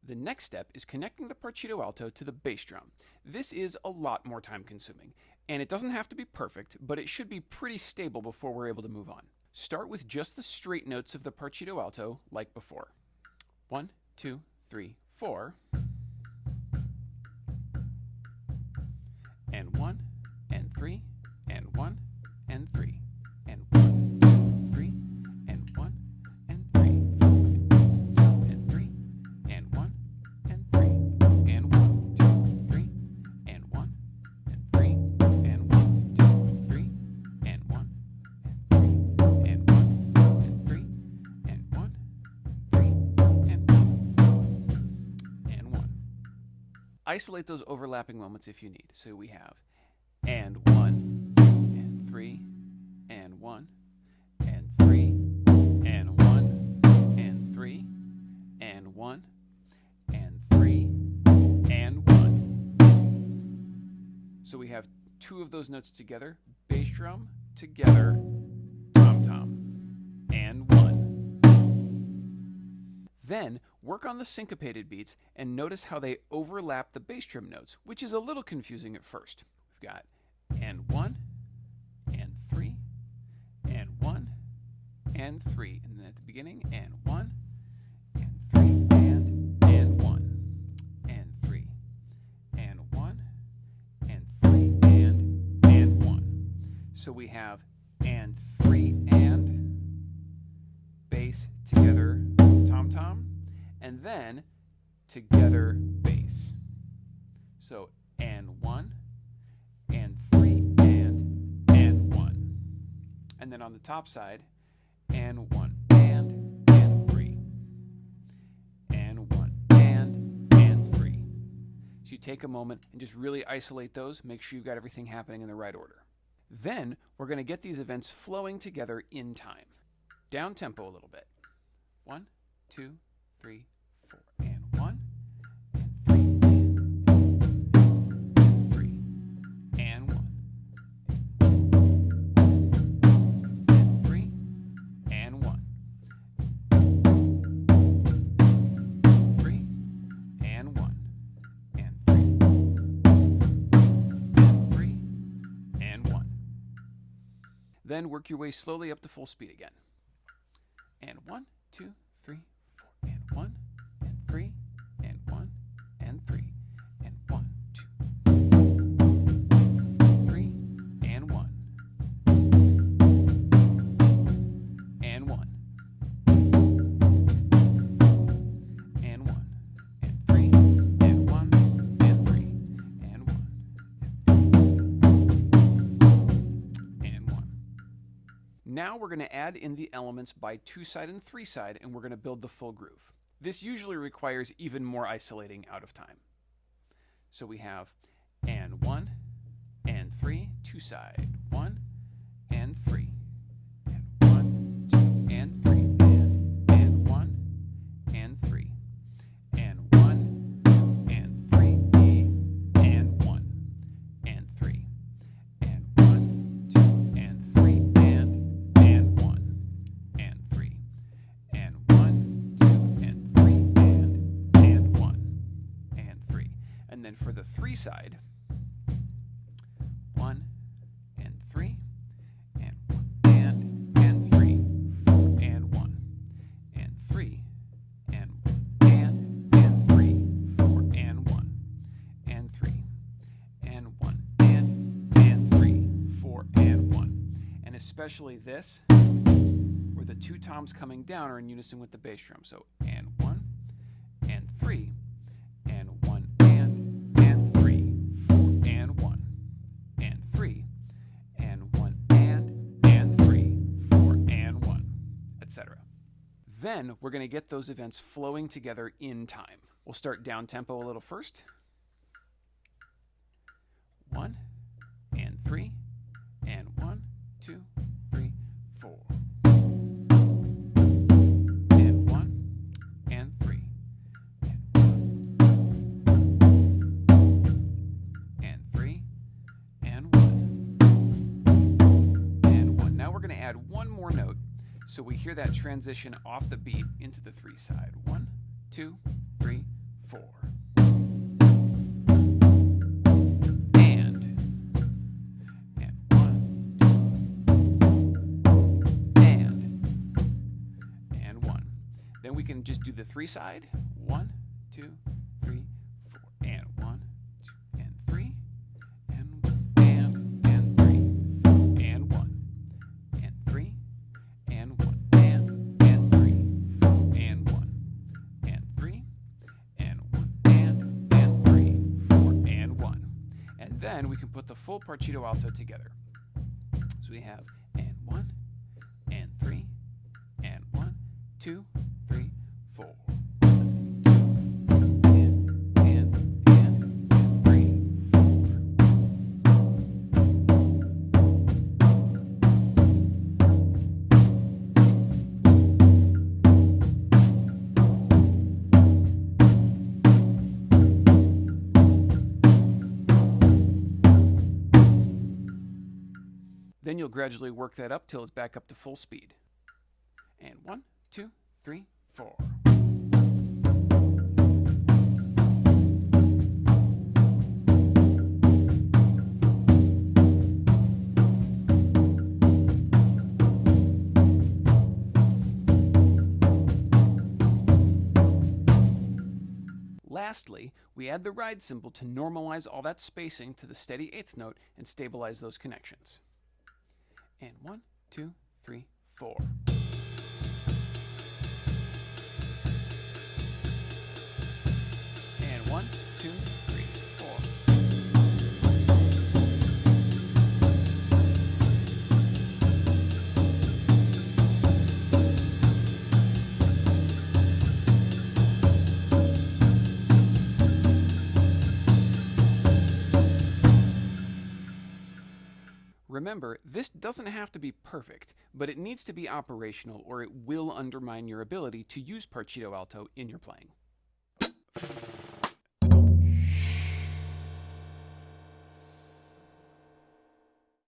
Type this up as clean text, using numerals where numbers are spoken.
The next step is connecting the Partito Alto to the bass drum. This is a lot more time consuming, and it doesn't have to be perfect, but it should be pretty stable before we're able to move on. Start with just the straight notes of the Partito Alto like before. 1, 2, 3, 4. And 1, and 3, and 1, and 3, and 1, 2, 3, and 1, and 3, and 3, and 1, and 3, and 1, 2, 3, and 1, and 3, and 1, 2, 3, and 1, and 3, and 1, and 3, and 1, 3, and 1, and 1. Isolate those overlapping moments if you need. So we have and 1, and 3, and 1, and 3, and 1, and 3, and 1, and 3, and 1. So we have two of those notes together, bass drum, together, tom-tom, and 1. Then work on the syncopated beats and notice how they overlap the bass drum notes, which is a little confusing at first. We've got and 1, and 3, and 1, and 3, and then at the beginning, and 1, and 3, and 1, and 3, and 1, and 3, and 1. So we have and 3 and bass together tom-tom, and then together bass. So and 1, and 3, and 1. And then on the top side, and 1, and 3, and 1, and 3. So you take a moment and just really isolate those, make sure you've got everything happening in the right order. Then we're going to get these events flowing together in time. Down tempo a little bit. 1, 2, 3, 4, and 1, and 3, and 3, and 1, and 3, and 1, 3, and 1, and 3, and 3, and 1. Then work your way slowly up to full speed again. And 1, 2, 3, 4, and 1, and 3, and 1, and 3, and 1, 2, 3, and 1, and 1, and 1, and 3, and 1, and 3, and 1, and 1. Now we're going to add in the elements by 2-side and 3-side, and we're going to build the full groove. This usually requires even more isolating out of time. So we have and 1, and 3, 2-side, 1, and 3, and 1, 2, and 3, and 1, and 3, and 1, 2, and 3, and 1, and 3, and 1, 2, and 3, and 1, and 3, and 1, 2, and 3, and 1, and 3. And then for the 3-side, 1, and 3, and 1, and 3, 4, and 1, and 3, and 1, and 3, 4, and 1, and 3, and 1, and 3, 4, and 1. And especially this, where the two toms coming down are in unison with the bass drum. So and 1, and 3, and 1, and 3, 4, and 1, and 3, and 1, and 3, 4, and 1, etc. Then we're going to get those events flowing together in time. We'll start down tempo a little first. 1, and 3, and 1, 2, 3, 4. And 1, and 3, and 3, and 1, and 1. Now we're going to add one more note so we hear that transition off the beat into the 3-side. 1, 2, 3, 4. And 1, and 1. Then we can just do the 3 side. 1, 2, 3, 4, and 1, 2, and 3, and 3, and 1, and 3, and 1, and 3, and 1, and 3, and 1, and 3, 4, and 1. And then we can put the full Partito Alto together. So we have and 1, and 3, and 1, 2, 3, 4. Then you'll gradually work that up till it's back up to full speed. And 1, 2, 3, 4. Lastly, we add the ride cymbal to normalize all that spacing to the steady eighth note and stabilize those connections. And 1, 2, 3, 4. And 1, 2, 3, 4. Remember, this doesn't have to be perfect, but it needs to be operational or it will undermine your ability to use Partito Alto in your playing.